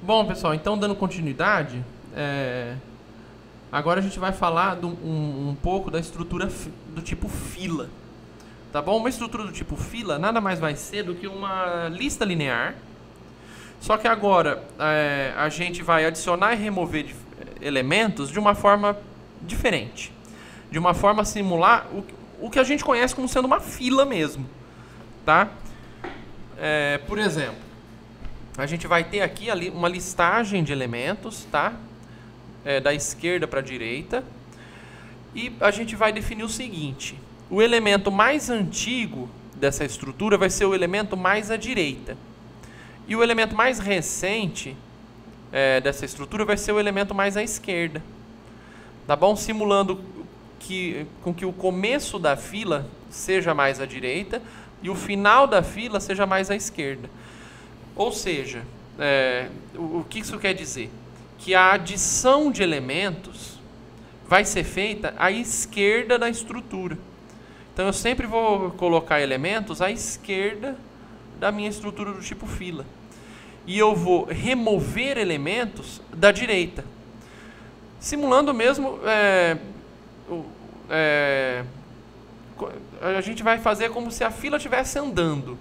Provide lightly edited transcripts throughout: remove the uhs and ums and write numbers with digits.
Bom, pessoal, então dando continuidade, agora a gente vai falar um pouco da estrutura do tipo fila. Tá bom? Uma estrutura do tipo fila nada mais vai ser do que uma lista linear. Só que agora a gente vai adicionar e remover elementos de uma forma diferente. De uma forma a simular o que a gente conhece como sendo uma fila mesmo. Tá? Por exemplo, a gente vai ter aqui uma listagem de elementos, tá? Da esquerda para a direita. E a gente vai definir o seguinte: o elemento mais antigo dessa estrutura vai ser o elemento mais à direita. E o elemento mais recente dessa estrutura vai ser o elemento mais à esquerda. Tá bom? Simulando com que o começo da fila seja mais à direita e o final da fila seja mais à esquerda. Ou seja, o que isso quer dizer? Que a adição de elementos vai ser feita à esquerda da estrutura. Então eu sempre vou colocar elementos à esquerda da minha estrutura do tipo fila. E eu vou remover elementos da direita. Simulando mesmo, a gente vai fazer como se a fila estivesse andando.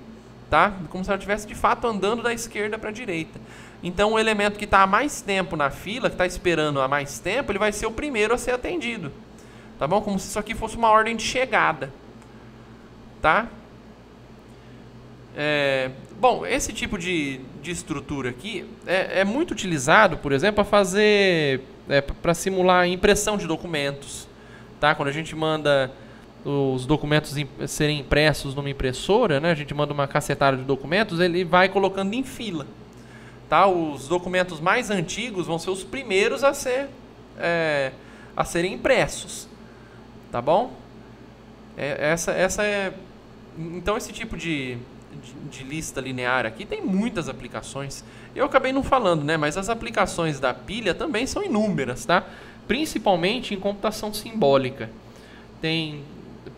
Tá? Como se ela estivesse de fato andando da esquerda para a direita. Então o elemento que está há mais tempo na fila, que está esperando há mais tempo, ele vai ser o primeiro a ser atendido. Tá bom? Como se isso aqui fosse uma ordem de chegada. Tá? Bom, esse tipo de estrutura aqui é muito utilizado, por exemplo, para fazer, para simular impressão de documentos. Tá? Quando a gente manda os documentos serem impressos numa impressora, né? A gente manda uma cacetada de documentos, ele vai colocando em fila. Tá? Os documentos mais antigos vão ser os primeiros a serem impressos. Tá bom? Então esse tipo de lista linear aqui tem muitas aplicações. Eu acabei não falando, né? Mas as aplicações da pilha também são inúmeras, tá? Principalmente em computação simbólica.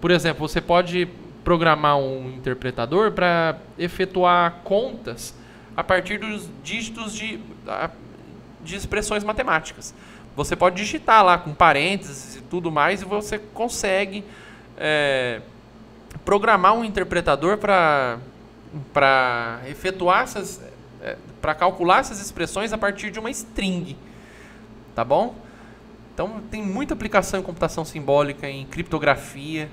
Por exemplo, você pode programar um interpretador para efetuar contas a partir dos dígitos de expressões matemáticas. Você pode digitar lá com parênteses e tudo mais e você consegue programar um interpretador para efetuar para calcular essas expressões a partir de uma string. Tá bom? Então tem muita aplicação em computação simbólica, em criptografia.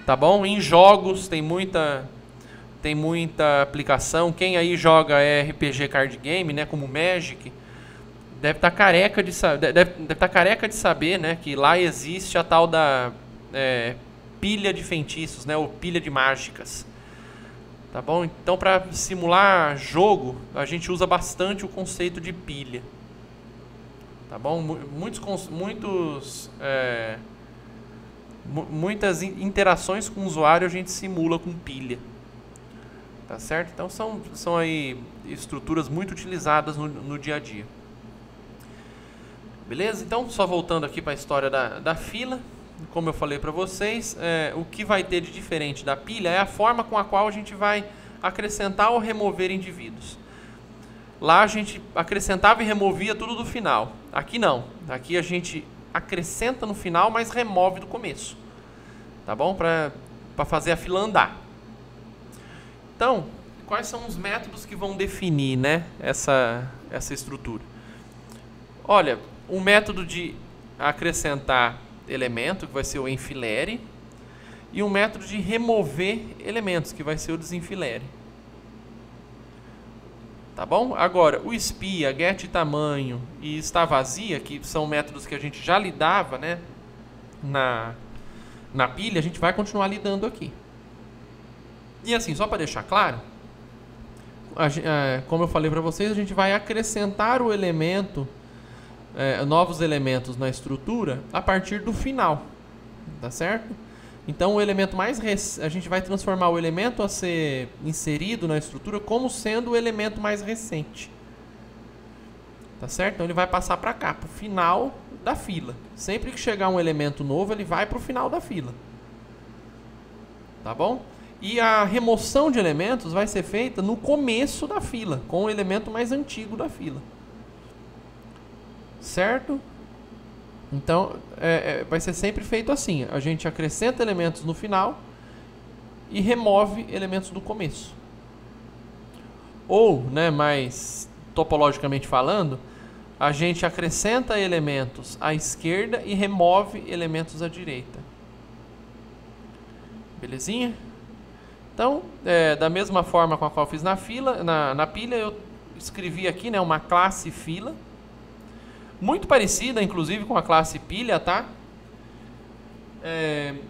Tá bom? Em jogos tem muita aplicação. Quem aí joga RPG card game, né, como Magic, deve estar careca de saber, né, que lá existe a tal da pilha de feitiços, né, ou pilha de mágicas. Tá bom? Então, para simular jogo, a gente usa bastante o conceito de pilha. Tá bom? Muitas interações com o usuário a gente simula com pilha. Tá certo? Então são aí estruturas muito utilizadas no dia a dia. Beleza? Então, só voltando aqui para a história da fila. Como eu falei para vocês, o que vai ter de diferente da pilha é a forma com a qual a gente vai acrescentar ou remover indivíduos. Lá a gente acrescentava e removia tudo do final. Aqui não. Aqui a gente acrescenta no final, mas remove do começo. Tá bom? Para fazer a fila andar. Então, quais são os métodos que vão definir, né, essa estrutura? Olha, um método de acrescentar elemento, que vai ser o enfilere, e um método de remover elementos, que vai ser o desenfilere. Tá bom? Agora, o espia, get tamanho e está vazia, que são métodos que a gente já lidava, né, na pilha, a gente vai continuar lidando aqui. E assim, só para deixar claro, como eu falei para vocês, a gente vai acrescentar o elemento, novos elementos na estrutura a partir do final. Tá certo? Então o elemento a gente vai transformar o elemento a ser inserido na estrutura como sendo o elemento mais recente. Tá certo? Então ele vai passar para cá, para o final da fila. Sempre que chegar um elemento novo, ele vai para o final da fila. Tá bom? E a remoção de elementos vai ser feita no começo da fila, com o elemento mais antigo da fila. Certo? Então, vai ser sempre feito assim. A gente acrescenta elementos no final e remove elementos do começo. Ou, né, mais topologicamente falando, a gente acrescenta elementos à esquerda e remove elementos à direita. Belezinha? Então, da mesma forma com a qual eu fiz na fila, na pilha, eu escrevi aqui, né, uma classe fila, muito parecida, inclusive, com a classe pilha, tá?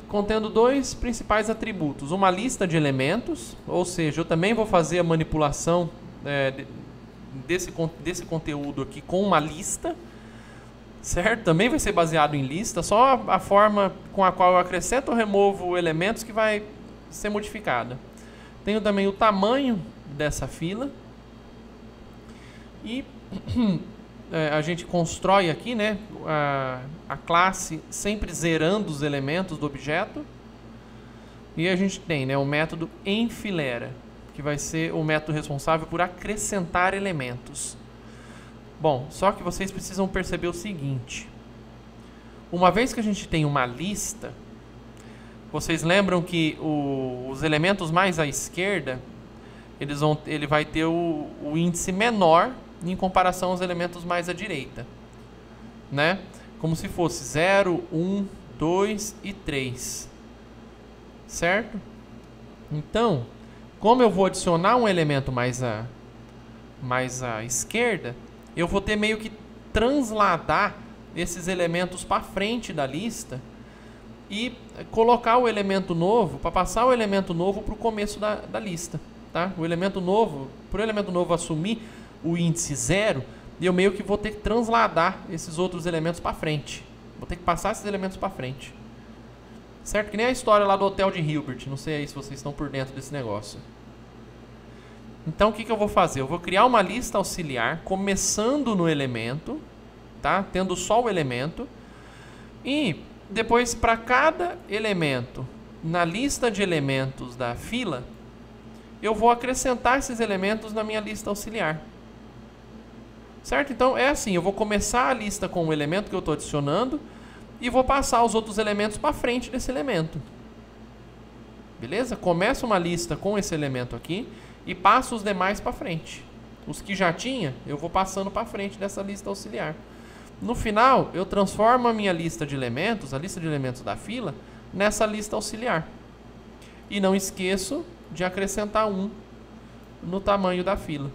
Contendo dois principais atributos. Uma lista de elementos, ou seja, eu também vou fazer a manipulação desse conteúdo aqui com uma lista, certo? Também vai ser baseado em lista, só a forma com a qual eu acrescento ou removo elementos que vai ser modificada. Tenho também o tamanho dessa fila e a gente constrói aqui, né, a classe sempre zerando os elementos do objeto. E a gente tem, né, o método enfileira, que vai ser o método responsável por acrescentar elementos. Bom, só que vocês precisam perceber o seguinte. Uma vez que a gente tem uma lista, vocês lembram que os elementos mais à esquerda, ele vai ter o índice menor em comparação aos elementos mais à direita, né? Como se fosse 0, 1, 2 e 3, certo? Então, como eu vou adicionar um elemento mais à esquerda, eu vou ter meio que transladar esses elementos para frente da lista e colocar o elemento novo, para passar o elemento novo para o começo da lista, tá? O elemento novo, por o elemento novo assumir o índice 0, eu meio que vou ter que transladar esses outros elementos para frente. Vou ter que passar esses elementos para frente. Certo? Que nem a história lá do Hotel de Hilbert. Não sei aí se vocês estão por dentro desse negócio. Então, o que eu vou fazer? Eu vou criar uma lista auxiliar, começando no elemento, tá? Tendo só o elemento. E depois, para cada elemento, na lista de elementos da fila, eu vou acrescentar esses elementos na minha lista auxiliar. Certo? Então, é assim, eu vou começar a lista com o elemento que eu estou adicionando e vou passar os outros elementos para frente desse elemento. Beleza? Começo uma lista com esse elemento aqui e passo os demais para frente. Os que já tinha, eu vou passando para frente dessa lista auxiliar. No final, eu transformo a minha lista de elementos, a lista de elementos da fila, nessa lista auxiliar. E não esqueço de acrescentar 1 no tamanho da fila.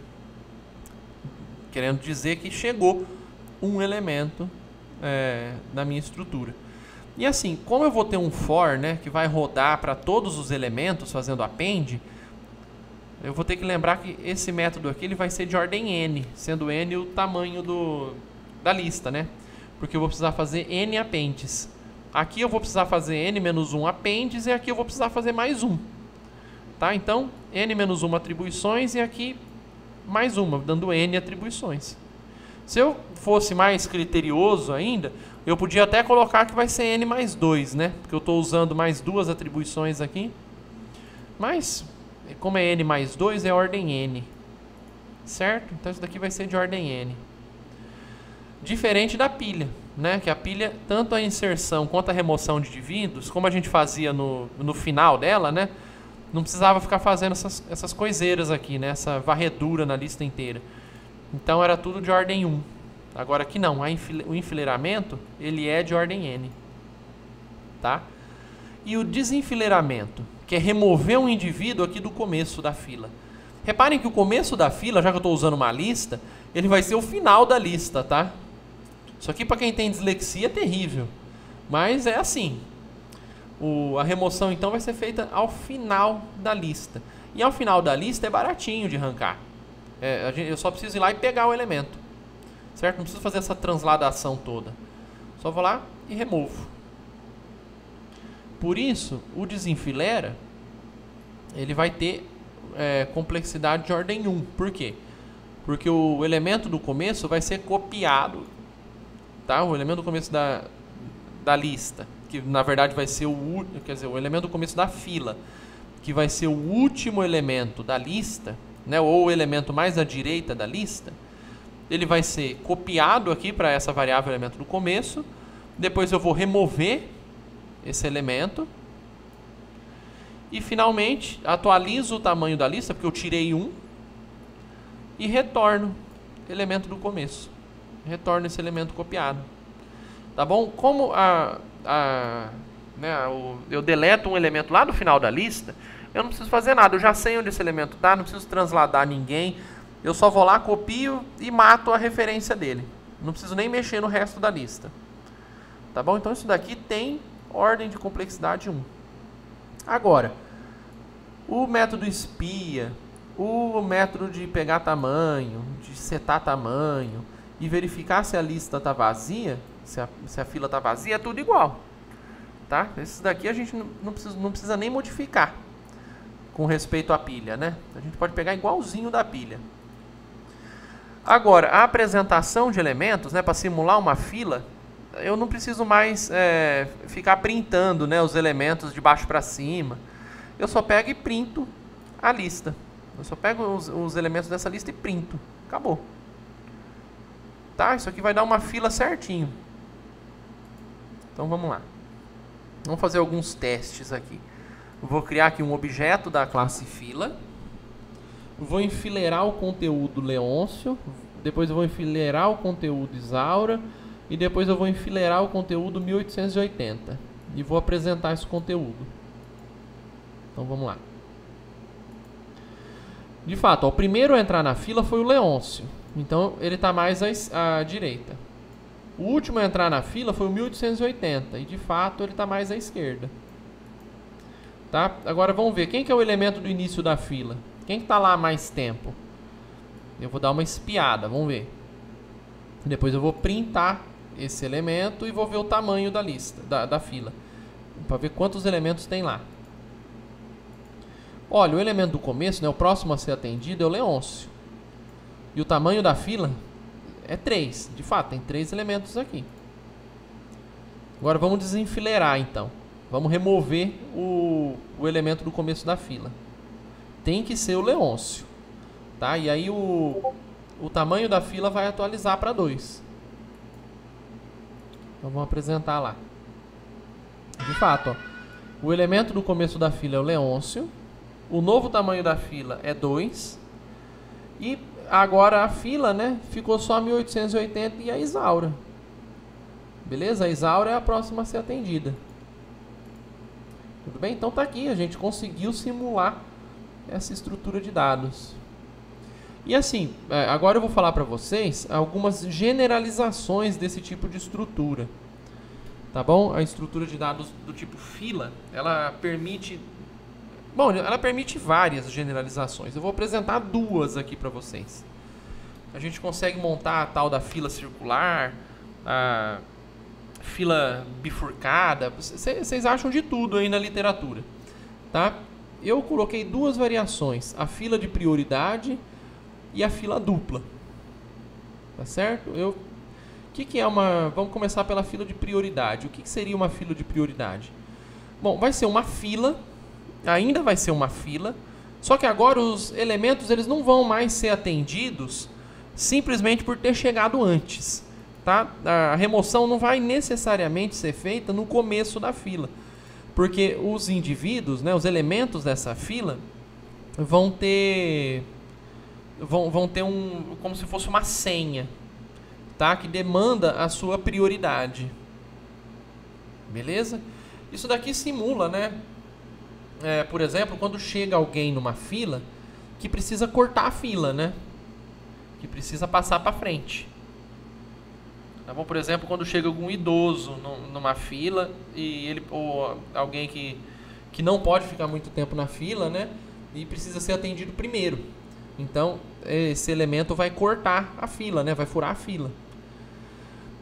Querendo dizer que chegou um elemento na minha estrutura. E assim, como eu vou ter um for, né, que vai rodar para todos os elementos fazendo append, eu vou ter que lembrar que esse método aqui ele vai ser de ordem n, sendo n o tamanho da lista, né? Porque eu vou precisar fazer n appends. Aqui eu vou precisar fazer n-1 appends e aqui eu vou precisar fazer mais 1. Tá? Então, n-1 atribuições e aqui mais uma, dando n atribuições. Se eu fosse mais criterioso ainda, eu podia até colocar que vai ser n mais 2, né? Porque eu estou usando mais 2 atribuições aqui. Mas, como é n mais 2, é ordem n. Certo? Então isso daqui vai ser de ordem n. Diferente da pilha, né? Que a pilha, tanto a inserção quanto a remoção de indivíduos, como a gente fazia no final dela, né? Não precisava ficar fazendo essas coiseiras aqui, né? Essa varredura na lista inteira. Então era tudo de ordem 1. Agora aqui não, o enfileiramento ele é de ordem n. Tá? E o desenfileiramento, que é remover um indivíduo aqui do começo da fila. Reparem que o começo da fila, já que eu estou usando uma lista, ele vai ser o final da lista, tá? Isso aqui para quem tem dislexia é terrível. Mas é assim. A remoção então vai ser feita ao final da lista. E ao final da lista é baratinho de arrancar. Eu só preciso ir lá e pegar o elemento. Certo? Não preciso fazer essa transladação toda. Só vou lá e removo. Por isso, o desenfileira ele vai ter complexidade de ordem 1. Por quê? Porque o elemento do começo vai ser copiado. Tá? O elemento do começo da lista, que na verdade vai ser o elemento do começo da fila, que vai ser o último elemento da lista, né, ou o elemento mais à direita da lista, ele vai ser copiado aqui para essa variável elemento do começo. Depois eu vou remover esse elemento. E finalmente atualizo o tamanho da lista, porque eu tirei um. E retorno elemento do começo. Retorno esse elemento copiado. Tá bom? Como eu deleto um elemento lá no final da lista, eu não preciso fazer nada. Eu já sei onde esse elemento está, não preciso transladar ninguém. Eu só vou lá, copio e mato a referência dele. Não preciso nem mexer no resto da lista. Tá bom? Então isso daqui tem ordem de complexidade 1. Agora, o método espia, o método de pegar tamanho, de setar tamanho e verificar se a lista está vazia, se a fila está vazia, é tudo igual. Tá? Esses daqui a gente não precisa nem modificar com respeito à pilha, né? A gente pode pegar igualzinho da pilha. Agora, a apresentação de elementos, né, para simular uma fila, eu não preciso mais ficar printando, né, os elementos de baixo para cima. Eu só pego e printo a lista. Eu só pego os elementos dessa lista e printo. Acabou. Tá? Isso aqui vai dar uma fila certinho. Então vamos lá. Vamos fazer alguns testes aqui. Eu vou criar aqui um objeto da classe fila. Eu vou enfileirar o conteúdo Leôncio. Depois eu vou enfileirar o conteúdo Isaura. E depois eu vou enfileirar o conteúdo 1880. E vou apresentar esse conteúdo. Então vamos lá. De fato, ó, o primeiro a entrar na fila foi o Leôncio. Então ele está mais à direita. O último a entrar na fila foi o 1880. E de fato ele está mais à esquerda. Tá? Agora vamos ver. Quem que é o elemento do início da fila? Quem está lá há mais tempo? Eu vou dar uma espiada. Vamos ver. Depois eu vou printar esse elemento e vou ver o tamanho da lista, da fila. Para ver quantos elementos tem lá. Olha, o elemento do começo, né, o próximo a ser atendido é o Leôncio. E o tamanho da fila é 3. De fato, tem 3 elementos aqui. Agora vamos desenfileirar então. Vamos remover o elemento do começo da fila. Tem que ser o Leôncio. Tá? E aí o tamanho da fila vai atualizar para 2. Então vamos apresentar lá. De fato, ó, o elemento do começo da fila é o Leôncio. O novo tamanho da fila é 2. E agora a fila, né, ficou só 1880 e a Isaura. Beleza? A Isaura é a próxima a ser atendida. Tudo bem? Então tá aqui, a gente conseguiu simular essa estrutura de dados. E assim, agora eu vou falar para vocês algumas generalizações desse tipo de estrutura. Tá bom? A estrutura de dados do tipo fila, ela permite... Bom, ela permite várias generalizações. Eu vou apresentar 2 aqui para vocês. A gente consegue montar a tal da fila circular, a fila bifurcada. Vocês acham de tudo aí na literatura. Tá? Eu coloquei 2 variações. A fila de prioridade e a fila dupla. Tá certo? Que é uma... Vamos começar pela fila de prioridade. O que seria uma fila de prioridade? Bom, vai ser uma fila... Ainda vai ser uma fila, só que agora os elementos eles não vão mais ser atendidos simplesmente por ter chegado antes. Tá? A remoção não vai necessariamente ser feita no começo da fila, porque os indivíduos, né, os elementos dessa fila vão ter como se fosse uma senha, tá? Que demanda a sua prioridade. Beleza? Isso daqui simula, né? Por exemplo, quando chega alguém numa fila que precisa cortar a fila, né? Que precisa passar para frente. Tá bom? Por exemplo, quando chega algum idoso numa fila e ou alguém que não pode ficar muito tempo na fila, né? E precisa ser atendido primeiro. Então, esse elemento vai cortar a fila, né? Vai furar a fila.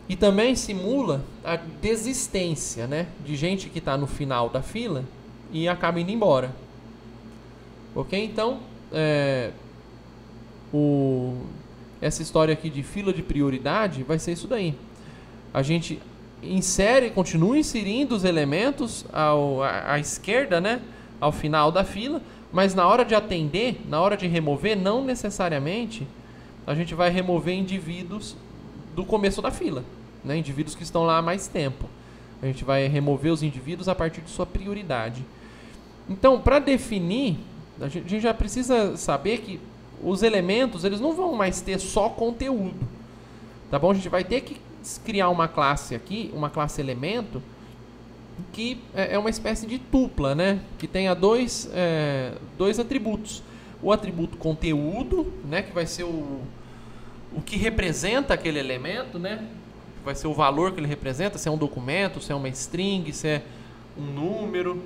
E também simula a desistência, né? De gente que está no final da fila e acaba indo embora. Ok? Então, essa história aqui de fila de prioridade vai ser isso daí. A gente continua inserindo os elementos à esquerda, né, ao final da fila, mas na hora de atender, na hora de remover, não necessariamente a gente vai remover indivíduos do começo da fila, né? Indivíduos que estão lá há mais tempo. A gente vai remover os indivíduos a partir de sua prioridade. Então, para definir, a gente já precisa saber que os elementos, eles não vão mais ter só conteúdo, tá bom? A gente vai ter que criar uma classe aqui, uma classe elemento, que é uma espécie de tupla, né? Que tenha dois atributos. O atributo conteúdo, né? Que vai ser o que representa aquele elemento, né? Vai ser o valor que ele representa, se é um documento, se é uma string, se é um número.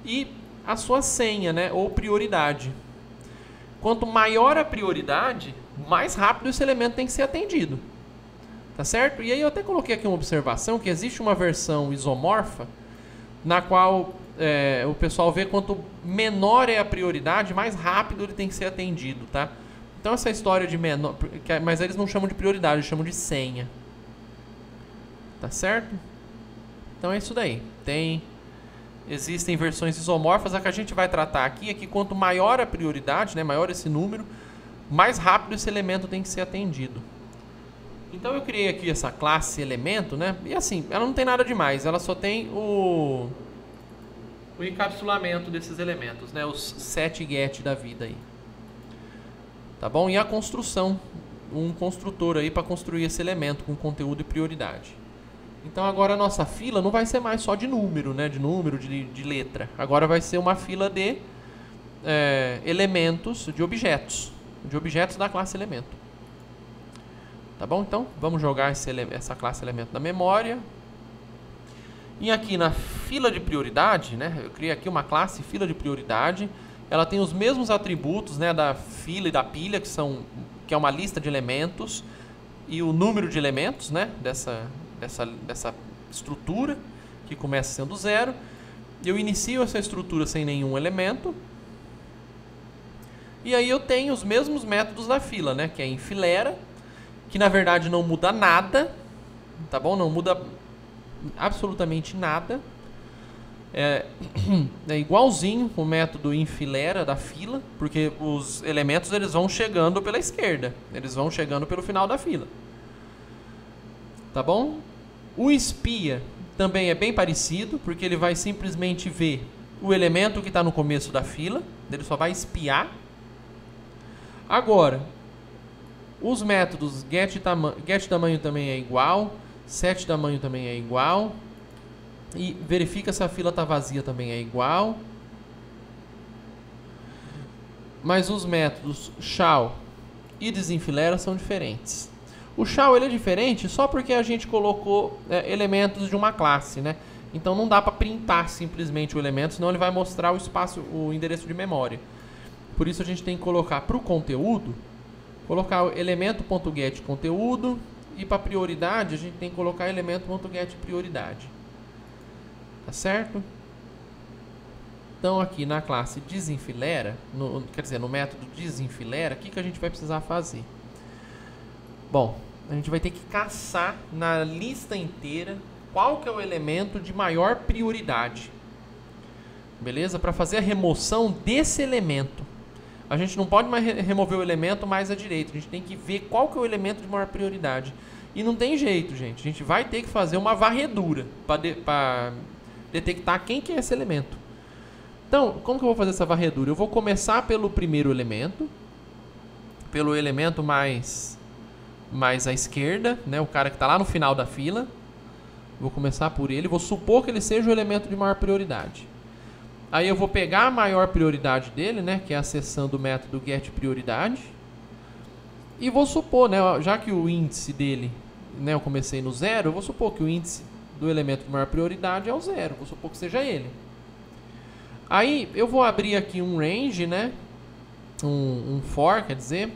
E a sua senha, né? Ou prioridade. Quanto maior a prioridade, mais rápido esse elemento tem que ser atendido. Tá certo? E aí eu até coloquei aqui uma observação que existe uma versão isomorfa na qual o pessoal vê quanto menor é a prioridade, mais rápido ele tem que ser atendido, tá? Então essa história de menor... Mas eles não chamam de prioridade, eles chamam de senha. Tá certo? Então é isso daí. Existem versões isomorfas. A que a gente vai tratar aqui é que quanto maior a prioridade, né, maior esse número, mais rápido esse elemento tem que ser atendido. Então eu criei aqui essa classe elemento, né? E assim, ela não tem nada demais, ela só tem o encapsulamento desses elementos, né? Os set get da vida aí. Tá bom? E a construção, um construtor aí para construir esse elemento com conteúdo e prioridade. Então agora a nossa fila não vai ser mais só de número, né? De número, de letra. Agora vai ser uma fila de elementos, de objetos da classe elemento. Tá bom? Então, vamos jogar essa classe elemento na memória. E aqui na fila de prioridade, né? Eu criei aqui uma classe fila de prioridade. Ela tem os mesmos atributos, né, da fila e da pilha, que é uma lista de elementos, e o número de elementos, né, dessa estrutura, que começa sendo 0. Eu inicio essa estrutura sem nenhum elemento. E aí eu tenho os mesmos métodos da fila, né, que é enfileira, que na verdade não muda nada, tá bom? Não muda absolutamente nada. É igualzinho o método enfileira da fila, porque os elementos eles vão chegando pela esquerda, eles vão chegando pelo final da fila. Tá bom? O espia também é bem parecido, porque ele vai simplesmente ver o elemento que está no começo da fila, ele só vai espiar. Agora, os métodos get tamanho também é igual, set tamanho também é igual, e verifica se a fila está vazia também é igual. Mas os métodos shall e desenfilera são diferentes. O shall ele é diferente só porque a gente colocou elementos de uma classe, né? Então não dá para printar simplesmente o elemento, senão ele vai mostrar o endereço de memória. Por isso a gente tem que colocar para o conteúdo, colocar o elemento.get conteúdo, e para prioridade a gente tem que colocar elemento.get prioridade. Tá certo? Então aqui na classe desenfilera, no método desenfilera, o que a gente vai precisar fazer? Bom, a gente vai ter que caçar na lista inteira qual que é o elemento de maior prioridade. Beleza? Para fazer a remoção desse elemento. A gente não pode mais remover o elemento mais à direita. A gente tem que ver qual que é o elemento de maior prioridade. E não tem jeito, gente. A gente vai ter que fazer uma varredura para detectar quem que é esse elemento. Então, como que eu vou fazer essa varredura? Eu vou começar pelo primeiro elemento. Pelo elemento mais à esquerda, né? O cara que está lá no final da fila. Vou começar por ele. Vou supor que ele seja o elemento de maior prioridade. Aí eu vou pegar a maior prioridade dele, né, que é acessando o método getPrioridade. E vou supor, né, já que o índice dele, né, eu comecei no 0, eu vou supor que o índice do elemento de maior prioridade é o 0. Vou supor que seja ele. Aí eu vou abrir aqui um range, né, um for, quer dizer,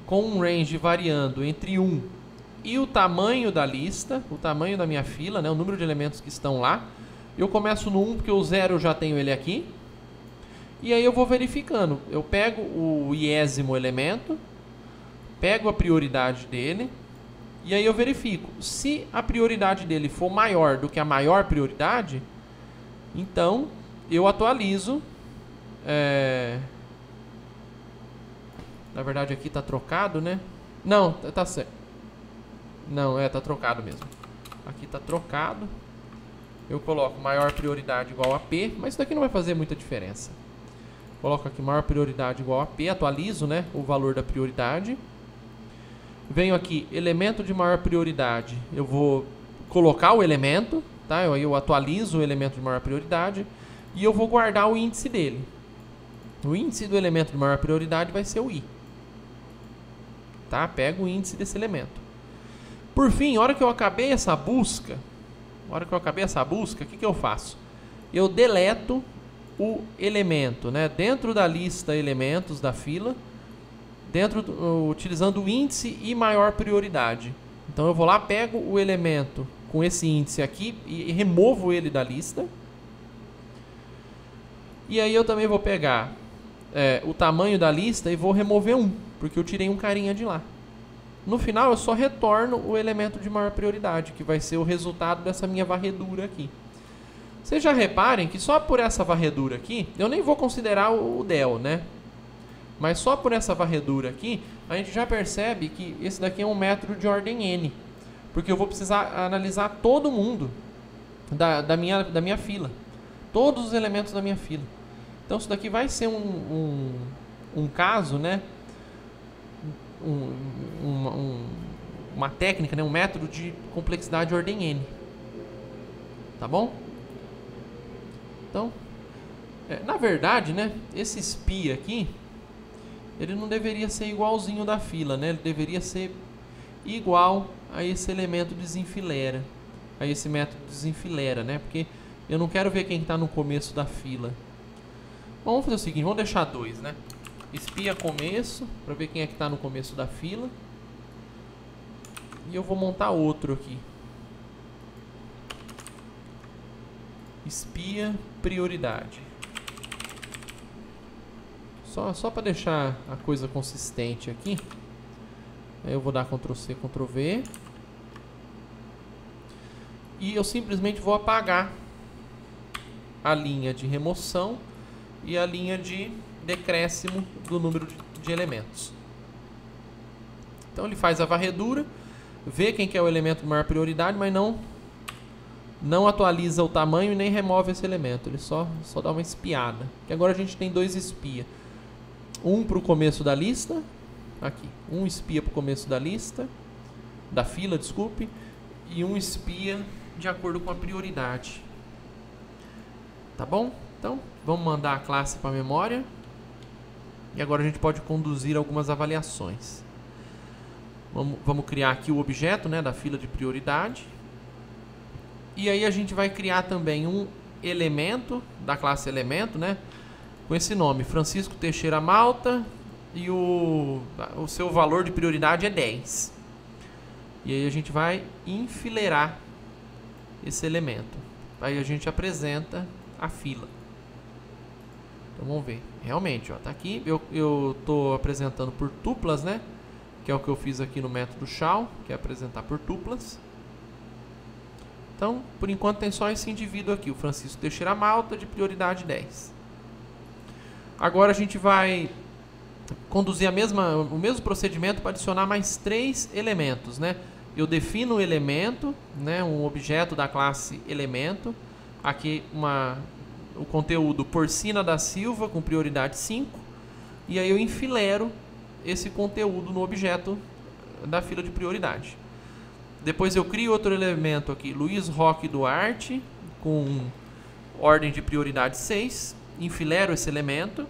com um range variando entre 1 e o tamanho da lista, o tamanho da minha fila, né, o número de elementos que estão lá. Eu começo no 1 porque o 0 eu já tenho ele aqui. E aí eu vou verificando. Eu pego o iésimo elemento, pego a prioridade dele, e aí eu verifico. Se a prioridade dele for maior do que a maior prioridade, então eu atualizo. Na verdade aqui tá trocado, né? Não, tá certo. Não, tá trocado mesmo. Aqui tá trocado. Eu coloco maior prioridade igual a P, mas isso daqui não vai fazer muita diferença. Coloco aqui maior prioridade igual a P, atualizo, né, o valor da prioridade. Venho aqui, elemento de maior prioridade. Eu vou colocar o elemento, tá? Eu atualizo o elemento de maior prioridade e eu vou guardar o índice dele. O índice do elemento de maior prioridade vai ser o I. Tá? Pego o índice desse elemento. Por fim, a hora que eu acabei essa busca, o que eu faço? Eu deleto o elemento, né? Dentro da lista elementos da fila, utilizando o índice e maior prioridade. Então eu vou lá, pego o elemento com esse índice aqui e removo ele da lista. E aí eu também vou pegar o tamanho da lista e vou remover um, porque eu tirei um carinha de lá. No final eu só retorno o elemento de maior prioridade, que vai ser o resultado dessa minha varredura aqui. Vocês já reparem que só por essa varredura aqui, eu nem vou considerar o del, né? Mas só por essa varredura aqui, a gente já percebe que esse daqui é um método de ordem n. Porque eu vou precisar analisar todo mundo da minha fila. Todos os elementos da minha fila. Então isso daqui vai ser um caso, né? Uma técnica, né? Um método de complexidade de ordem n. Tá bom? Então, na verdade, né? Esse SPI aqui, ele não deveria ser igualzinho da fila, né? Ele deveria ser igual a esse elemento desenfilera, a esse método desenfilera, né? Porque eu não quero ver quem está no começo da fila. Vamos fazer o seguinte, vamos deixar 2, né? Espia começo, para ver quem é que está no começo da fila. E eu vou montar outro aqui. Espia prioridade. Só para deixar a coisa consistente aqui. Aí eu vou dar Ctrl C, Ctrl V. E eu simplesmente vou apagar a linha de remoção e a linha de decréscimo do número de elementos. Então ele faz a varredura, vê quem que é o elemento de maior prioridade, mas não atualiza o tamanho e nem remove esse elemento. Ele só dá uma espiada. Que agora a gente tem 2 espia. Um para o começo da lista, aqui. Um espia para o começo da lista, da fila, desculpe, e um espia de acordo com a prioridade. Tá bom? Então, vamos mandar a classe para a memória. E agora a gente pode conduzir algumas avaliações. Vamos criar aqui o objeto, né, da fila de prioridade. E aí a gente vai criar também um elemento da classe elemento, né, com esse nome, Francisco Teixeira Malta, e o seu valor de prioridade é 10. E aí a gente vai enfileirar esse elemento. Aí a gente apresenta a fila. Então vamos ver. Realmente, ó, tá aqui. Eu tô apresentando por tuplas, né? Que é o que eu fiz aqui no método shall, que é apresentar por tuplas. Então, por enquanto tem só esse indivíduo aqui, o Francisco Teixeira Malta, de prioridade 10. Agora a gente vai conduzir o mesmo procedimento para adicionar mais 3 elementos, né? Eu defino o elemento, né, um objeto da classe elemento. Aqui o conteúdo Porcina da Silva com prioridade 5. E aí eu enfileiro esse conteúdo no objeto da fila de prioridade. Depois eu crio outro elemento aqui, Luiz Roque Duarte, com ordem de prioridade 6. Enfileiro esse elemento.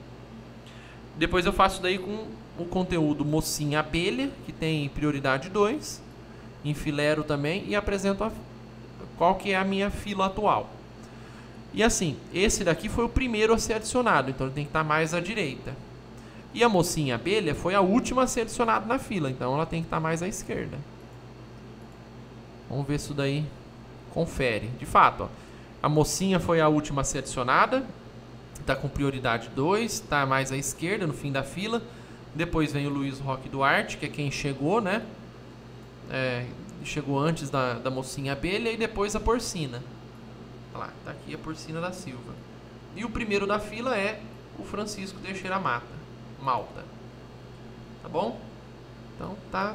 Depois eu faço daí com o conteúdo Mocinha Abelha, que tem prioridade 2. Enfileiro também e apresento qual que é a minha fila atual. E assim, esse daqui foi o primeiro a ser adicionado, então ele tem que estar mais à direita. E a Mocinha Abelha foi a última a ser adicionada na fila, então ela tem que estar mais à esquerda. Vamos ver se isso daí confere. De fato, ó, a Mocinha foi a última a ser adicionada, está com prioridade 2, está mais à esquerda, no fim da fila. Depois vem o Luiz Roque Duarte, que é quem chegou, né? Chegou antes da Mocinha Abelha, e depois a Porcina. Olha lá, tá aqui a Porcina da Silva. E o primeiro da fila é o Francisco Teixeira Malta. Tá bom? Então tá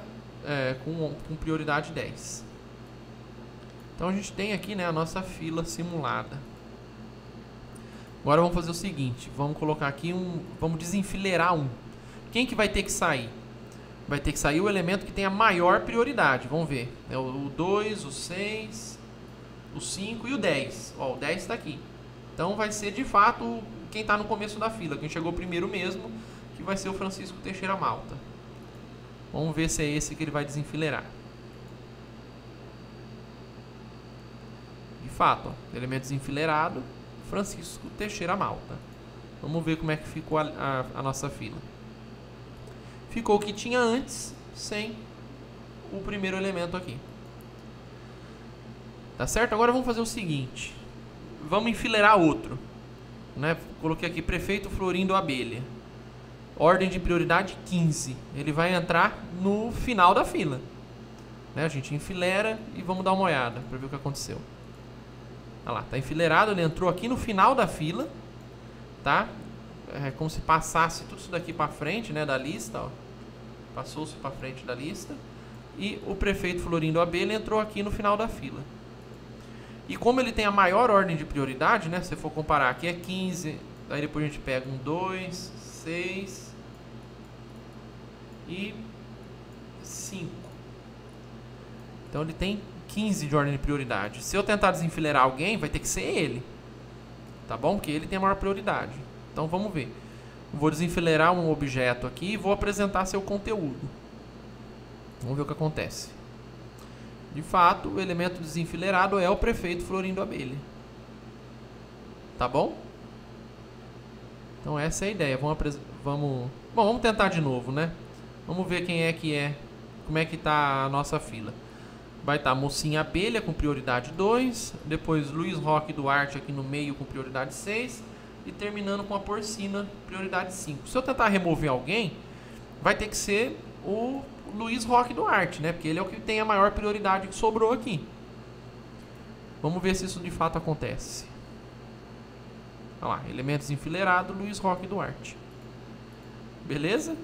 com prioridade 10. Então a gente tem aqui, né, a nossa fila simulada. Agora vamos fazer o seguinte, vamos colocar aqui vamos desenfileirar um. Quem que vai ter que sair? Vai ter que sair o elemento que tem a maior prioridade. Vamos ver. É o 2, o 6, o 5 e o 10. Ó, o 10 está aqui. Então vai ser de fato quem está no começo da fila, quem chegou primeiro mesmo, que vai ser o Francisco Teixeira Malta. Vamos ver se é esse que ele vai desenfileirar. De fato, ó, elemento desenfileirado, Francisco Teixeira Malta. Vamos ver como é que ficou a nossa fila. Ficou o que tinha antes, sem o primeiro elemento aqui. Tá certo? Agora vamos fazer o seguinte. Vamos enfileirar outro. Né? Coloquei aqui Prefeito Florindo Abelha. Ordem de prioridade 15. Ele vai entrar no final da fila. Né? A gente enfileira e vamos dar uma olhada para ver o que aconteceu. Olha lá, tá enfileirado, ele entrou aqui no final da fila. Tá? É como se passasse tudo isso daqui para frente, né, da lista, ó. Passou-se para frente da lista. E o Prefeito Florindo Abelha entrou aqui no final da fila. E como ele tem a maior ordem de prioridade, né, se você for comparar, aqui é 15, aí depois a gente pega um 2, 6 e 5. Então ele tem 15 de ordem de prioridade. Se eu tentar desenfileirar alguém, vai ter que ser ele. Tá bom? Porque ele tem a maior prioridade. Então vamos ver. Vou desenfileirar um objeto aqui e vou apresentar seu conteúdo. Vamos ver o que acontece. De fato, o elemento desenfileirado é o Prefeito Florindo Abelha. Tá bom? Então essa é a ideia. Vamos tentar de novo, né? Vamos ver quem é que é. Como é que tá a nossa fila. Vai estar Mocinha Abelha com prioridade 2. Depois Luiz Roque Duarte aqui no meio com prioridade 6. E terminando com a Porcina, prioridade 5. Se eu tentar remover alguém, vai ter que ser o Luiz Roque Duarte, né? Porque ele é o que tem a maior prioridade que sobrou aqui. Vamos ver se isso de fato acontece. Olha lá, elementos enfileirados, Luiz Roque Duarte. Beleza?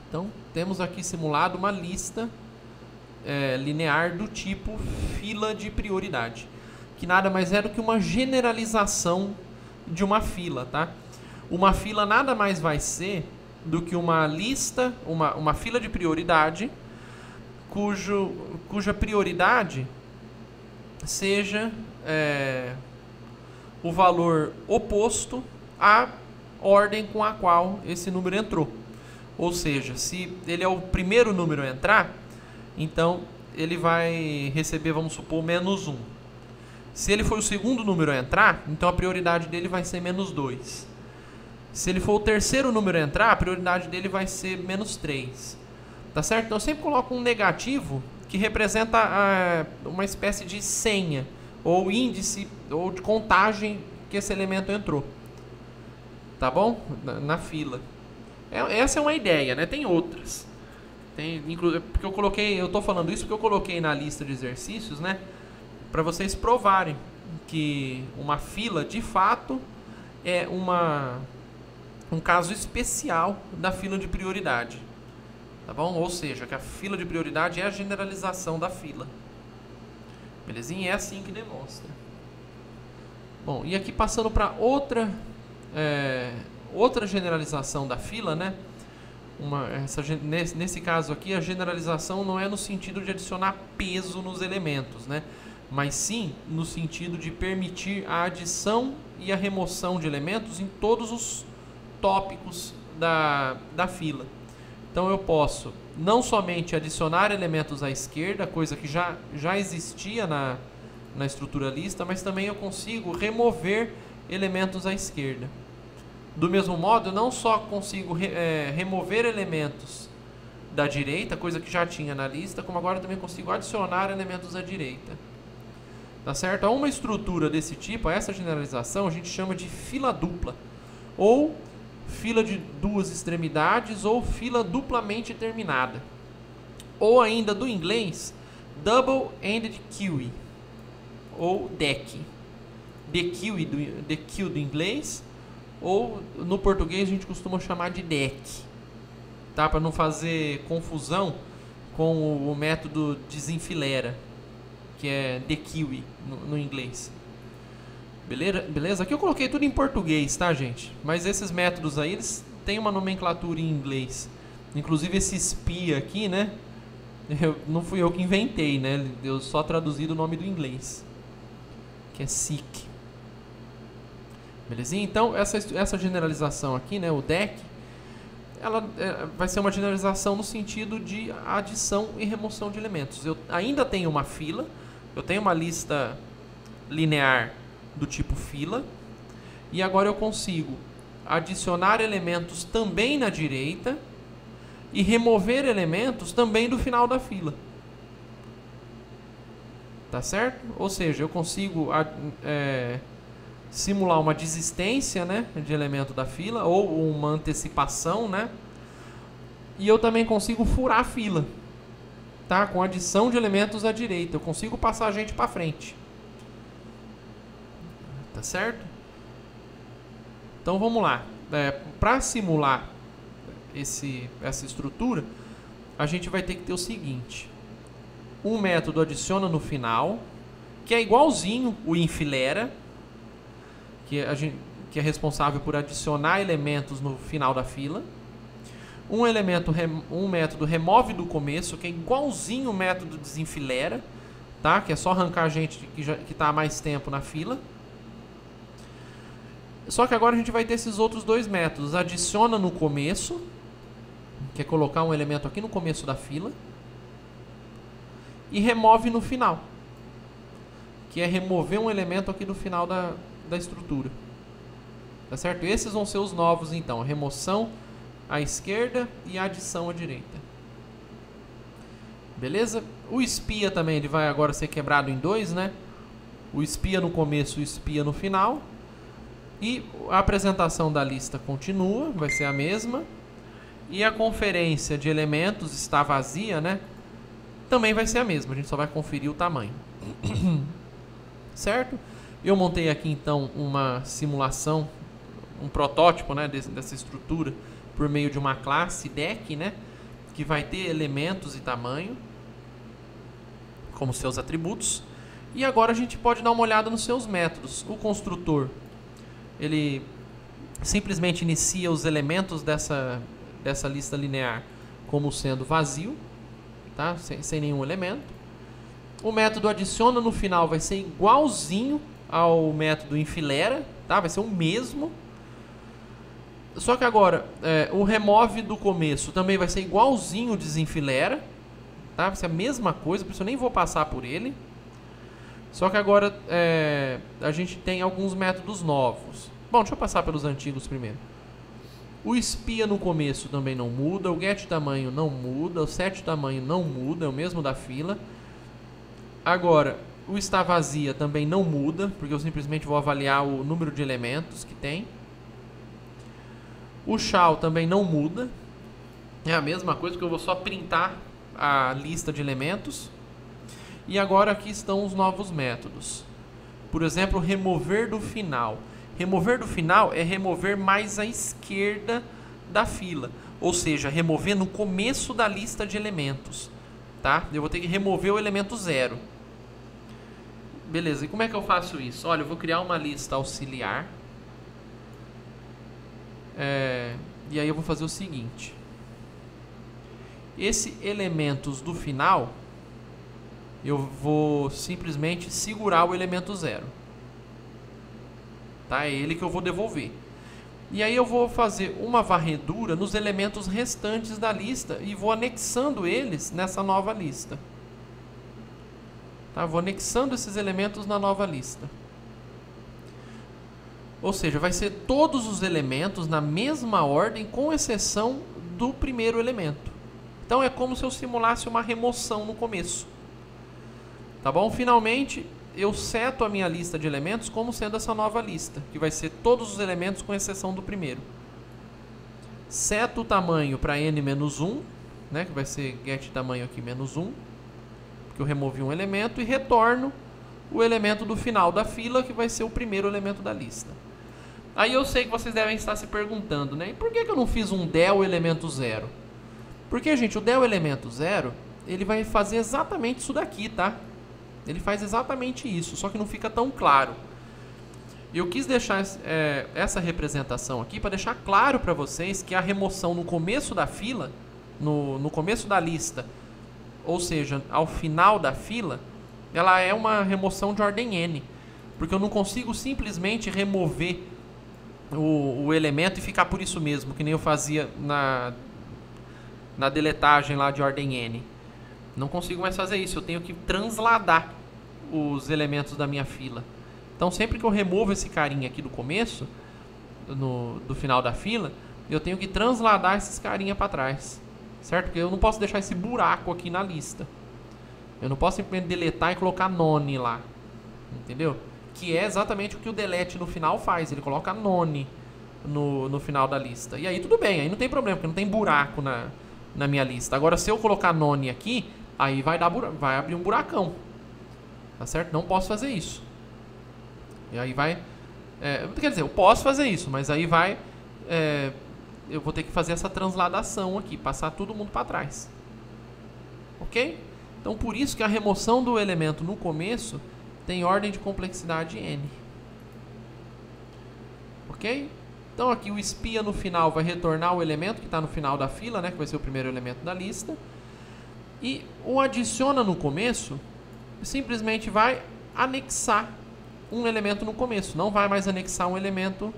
Então, temos aqui simulado uma lista linear do tipo fila de prioridade. Que nada mais é do que uma generalização de uma fila, tá? Uma fila nada mais vai ser do que uma lista, uma fila de prioridade cuja prioridade seja o valor oposto à ordem com a qual esse número entrou. Ou seja, se ele é o primeiro número a entrar, então ele vai receber, vamos supor, -1. Se ele for o segundo número a entrar, então a prioridade dele vai ser -2. Se ele for o terceiro número a entrar, a prioridade dele vai ser -3. Tá certo? Então eu sempre coloco um negativo que representa uma espécie de senha, ou índice, ou de contagem que esse elemento entrou. Tá bom? Na fila. Essa é uma ideia, né? Tem outras. Porque eu estou falando isso porque eu coloquei na lista de exercícios, né? Para vocês provarem que uma fila, de fato, é um caso especial da fila de prioridade. Tá bom? Ou seja, que a fila de prioridade é a generalização da fila. Belezinha? É assim que demonstra. Bom, e aqui passando para outra generalização da fila, né? Nesse caso aqui, a generalização não é no sentido de adicionar peso nos elementos, né? Mas sim no sentido de permitir a adição e a remoção de elementos em todos os tópicos da fila. Então eu posso não somente adicionar elementos à esquerda, coisa que já existia na estrutura lista, mas também eu consigo remover elementos à esquerda. Do mesmo modo, eu não só consigo remover elementos da direita, coisa que já tinha na lista, como agora eu também consigo adicionar elementos à direita. Tá certo? A uma estrutura desse tipo, a essa generalização, a gente chama de fila dupla, ou fila de duas extremidades, ou fila duplamente terminada, ou ainda do inglês Double-Ended Queue, ou DEQ. DQ do inglês, ou no português a gente costuma chamar de DEC, tá? Para não fazer confusão com o método desenfileira, que é DQ no inglês. Beleza? Aqui eu coloquei tudo em português, tá, gente? Mas esses métodos aí, eles têm uma nomenclatura em inglês. Inclusive esse SPIA aqui, né? Não fui eu que inventei, né? Eu só traduzi do nome do inglês, que é SIC. Belezinha? Então, essa generalização aqui, né, o DEC, ela vai ser uma generalização no sentido de adição e remoção de elementos. Eu ainda tenho uma fila, eu tenho uma lista linear do tipo fila, e agora eu consigo adicionar elementos também na direita e remover elementos também do final da fila. Tá certo? Ou seja, eu consigo simular uma desistência, né, de elemento da fila, ou uma antecipação, né? E eu também consigo furar a fila, tá? Com adição de elementos à direita, eu consigo passar a gente para frente. Tá certo? Então vamos lá. Para simular essa estrutura, a gente vai ter que ter o seguinte: um método adiciona no final, que é igualzinho o enfileira, que é responsável por adicionar elementos no final da fila. Um método remove do começo, que é igualzinho o método desenfileira, tá? Que é só arrancar a gente que está há mais tempo na fila. Só que agora a gente vai ter esses outros dois métodos: adiciona no começo, que é colocar um elemento aqui no começo da fila, e remove no final, que é remover um elemento aqui do final da estrutura. Tá certo? Esses vão ser os novos, então: remoção à esquerda e adição à direita. Beleza? O espia também, ele vai agora ser quebrado em dois, né? O espia no começo e o espia no final. E a apresentação da lista continua, vai ser a mesma. E a conferência de elementos está vazia, né? Também vai ser a mesma, a gente só vai conferir o tamanho. Certo? Eu montei aqui então uma simulação, um protótipo, né, dessa estrutura por meio de uma classe DEC, né, que vai ter elementos e tamanho como seus atributos. E agora a gente pode dar uma olhada nos seus métodos. O construtor, ele simplesmente inicia os elementos dessa lista linear como sendo vazio, tá? Sem nenhum elemento. O método adiciona no final vai ser igualzinho ao método enfileira, tá? Vai ser o mesmo. Só que agora o remove do começo também vai ser igualzinho o desenfileira, tá? Vai ser a mesma coisa, por isso eu nem vou passar por ele. Só que agora a gente tem alguns métodos novos. Bom, deixa eu passar pelos antigos primeiro. O espia no começo também não muda, o get tamanho não muda, o set tamanho não muda, é o mesmo da fila. Agora, o está vazia também não muda, porque eu simplesmente vou avaliar o número de elementos que tem. O shall também não muda, é a mesma coisa, porque eu vou só printar a lista de elementos. E agora aqui estão os novos métodos. Por exemplo, remover do final. Remover do final é remover mais à esquerda da fila, ou seja, remover no começo da lista de elementos, tá? Eu vou ter que remover o elemento 0. Beleza, e como é que eu faço isso? Olha, eu vou criar uma lista auxiliar. E aí eu vou fazer o seguinte: esse elementos do final, eu vou simplesmente segurar o elemento 0. Tá? É ele que eu vou devolver. E aí eu vou fazer uma varredura nos elementos restantes da lista e vou anexando eles nessa nova lista. Tá? Vou anexando esses elementos na nova lista. Ou seja, vai ser todos os elementos na mesma ordem, com exceção do primeiro elemento. Então é como se eu simulasse uma remoção no começo. Tá bom? Finalmente, eu seto a minha lista de elementos como sendo essa nova lista, que vai ser todos os elementos com exceção do primeiro. Seto o tamanho para n-1, né, que vai ser get tamanho aqui -1, porque eu removi um elemento, e retorno o elemento do final da fila, que vai ser o primeiro elemento da lista. Aí eu sei que vocês devem estar se perguntando, né? E por que eu não fiz um del elemento 0? Porque, gente, o del elemento 0, ele vai fazer exatamente isso daqui, tá? Ele faz exatamente isso, só que não fica tão claro. Eu quis deixar essa representação aqui para deixar claro para vocês que a remoção no começo da fila, no começo da lista, ou seja, ao final da fila, ela é uma remoção de ordem n. Porque eu não consigo simplesmente remover o elemento e ficar por isso mesmo, que nem eu fazia na deletagem lá de ordem n. Não consigo mais fazer isso, eu tenho que transladar os elementos da minha fila. Então sempre que eu removo esse carinha aqui do começo, do final da fila, eu tenho que transladar esses carinha para trás, certo? Porque eu não posso deixar esse buraco aqui na lista. Eu não posso simplesmente deletar e colocar none lá, entendeu? Que é exatamente o que o delete no final faz, ele coloca none no final da lista. E aí tudo bem, aí não tem problema, porque não tem buraco na minha lista. Agora se eu colocar none aqui, aí vai abrir um buracão, tá certo? Não posso fazer isso. E aí vai... quer dizer, eu posso fazer isso, mas aí eu vou ter que fazer essa transladação aqui, passar todo mundo para trás. Ok? Então, por isso que a remoção do elemento no começo tem ordem de complexidade n. Ok? Então, aqui o espia no final vai retornar o elemento que está no final da fila, né, que vai ser o primeiro elemento da lista. E o adiciona no começo simplesmente vai anexar um elemento no começo, não vai mais anexar um elemento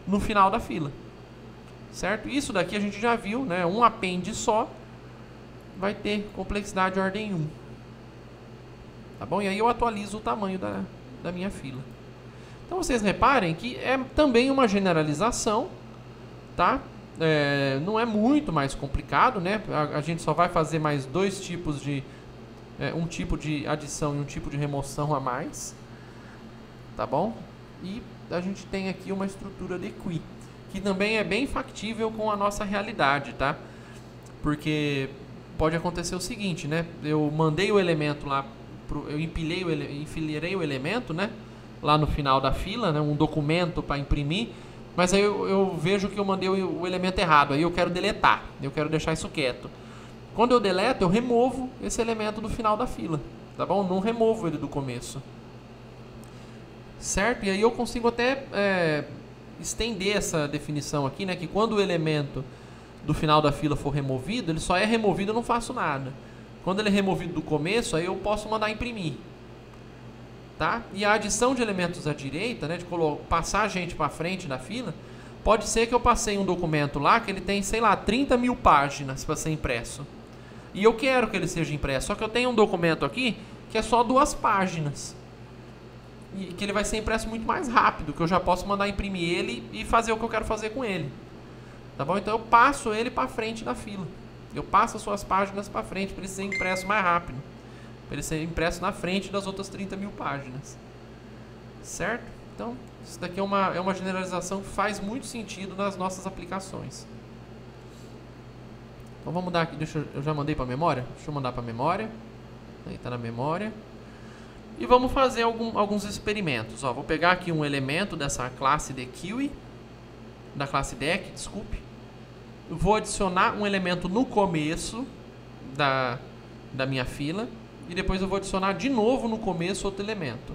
no final da fila, certo? Isso daqui a gente já viu, né? Um append só vai ter complexidade de ordem 1, tá bom? E aí eu atualizo o tamanho da minha fila. Então vocês reparem que é também uma generalização, tá? Não é muito mais complicado, né? A gente só vai fazer mais dois tipos de... um tipo de adição e um tipo de remoção a mais. Tá bom? E a gente tem aqui uma estrutura de qui, que também é bem factível com a nossa realidade, tá? Porque pode acontecer o seguinte, né? Eu mandei o elemento lá, eu enfileirei o elemento, né? Lá no final da fila, né? Um documento para imprimir, mas aí eu vejo que eu mandei o elemento errado, aí eu quero deletar, eu quero deixar isso quieto. Quando eu deleto, eu removo esse elemento do final da fila, tá bom? Não removo ele do começo. Certo? E aí eu consigo até estender essa definição aqui, né? Que quando o elemento do final da fila for removido, ele só é removido, eu não faço nada. Quando ele é removido do começo, aí eu posso mandar imprimir. Tá? E a adição de elementos à direita, né? De passar a gente para frente da fila, pode ser que eu passei um documento lá que ele tem, sei lá, 30 mil páginas para ser impresso. E eu quero que ele seja impresso, só que eu tenho um documento aqui que é só 2 páginas. E que ele vai ser impresso muito mais rápido, que eu já posso mandar imprimir ele e fazer o que eu quero fazer com ele. Tá bom? Então eu passo ele para frente da fila. Eu passo as suas páginas para frente para ele ser impresso mais rápido. Para ele ser impresso na frente das outras 30 mil páginas. Certo? Então, isso daqui é uma generalização que faz muito sentido nas nossas aplicações. Então vamos mudar aqui, eu já mandei para a memória? Deixa eu mandar para a memória. Aí está na memória. E vamos fazer alguns experimentos. Ó, vou pegar aqui um elemento dessa classe deque, da classe deque, desculpe. Vou adicionar um elemento no começo da minha fila. E depois eu vou adicionar de novo no começo outro elemento.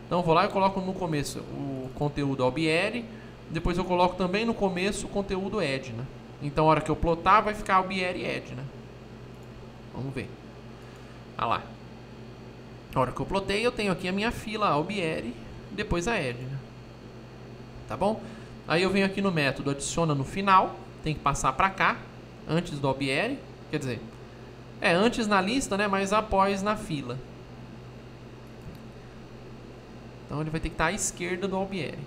Então eu vou lá e coloco no começo o conteúdo albiere. Depois eu coloco também no começo o conteúdo edna. Então a hora que eu plotar vai ficar albiere e edna. Vamos ver. Olha lá. Na hora que eu plotei, eu tenho aqui a minha fila albiere, depois a edna. Tá bom? Aí eu venho aqui no método adiciona no final, tem que passar para cá, antes do albiere, quer dizer, antes na lista, né, mas após na fila. Então ele vai ter que estar à esquerda do albiere.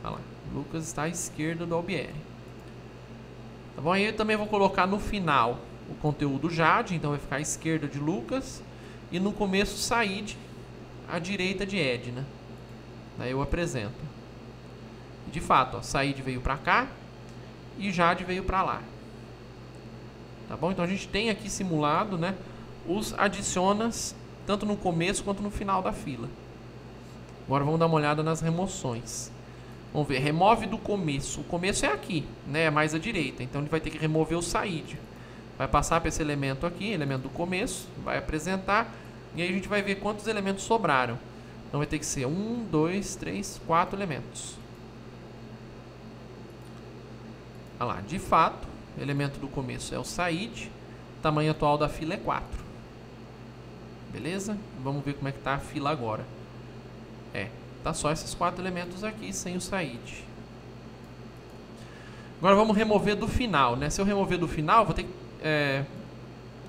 Olha lá, Lucas está à esquerda do albiere. Tá bom? Aí eu também vou colocar no final o conteúdo Jade, então vai ficar à esquerda de Lucas. E no começo Said, à direita de Edna. Aí eu apresento. De fato, ó, Said veio para cá e Jade veio para lá. Tá bom? Então a gente tem aqui simulado, né, os adicionas tanto no começo quanto no final da fila. Agora vamos dar uma olhada nas remoções. Vamos ver, remove do começo. O começo é aqui, né? É mais à direita. Então ele vai ter que remover o saíde. Vai passar para esse elemento aqui, elemento do começo, vai apresentar, e aí a gente vai ver quantos elementos sobraram. Então vai ter que ser 1, 2, 3, 4 elementos. Olha lá, de fato, o elemento do começo é o saíde, o tamanho atual da fila é 4. Beleza? Vamos ver como é que está a fila agora. Tá só esses 4 elementos aqui, sem o saíde. Agora vamos remover do final, né? Se eu remover do final, vou ter que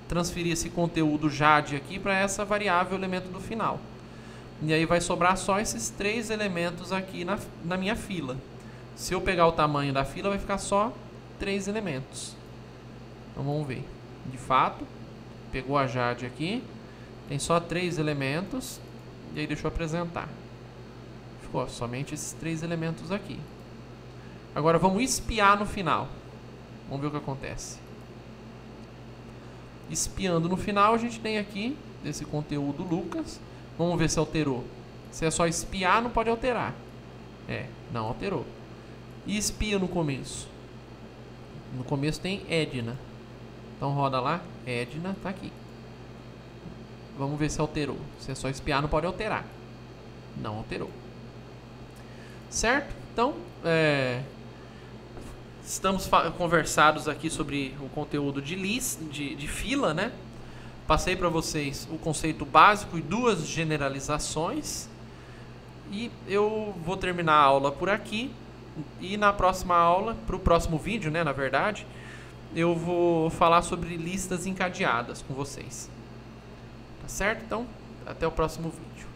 transferir esse conteúdo JAD aqui para essa variável elemento do final. E aí vai sobrar só esses 3 elementos aqui na minha fila. Se eu pegar o tamanho da fila, vai ficar só 3 elementos. Então vamos ver. De fato, pegou a JAD aqui, tem só 3 elementos, e aí deixa eu apresentar. Ficou somente esses 3 elementos aqui. Agora vamos espiar no final. Vamos ver o que acontece. Espiando no final, a gente tem aqui, desse conteúdo Lucas. Vamos ver se alterou. Se é só espiar, não pode alterar. Não alterou. E espia no começo. No começo tem Edna. Então roda lá, Edna está aqui. Vamos ver se alterou. Se é só espiar, não pode alterar. Não alterou. Certo? Então, estamos conversados aqui sobre o conteúdo de fila, né? Passei para vocês o conceito básico e 2 generalizações. E eu vou terminar a aula por aqui. E na próxima aula, para o próximo vídeo, né, na verdade, eu vou falar sobre listas encadeadas com vocês. Tá certo? Então, até o próximo vídeo.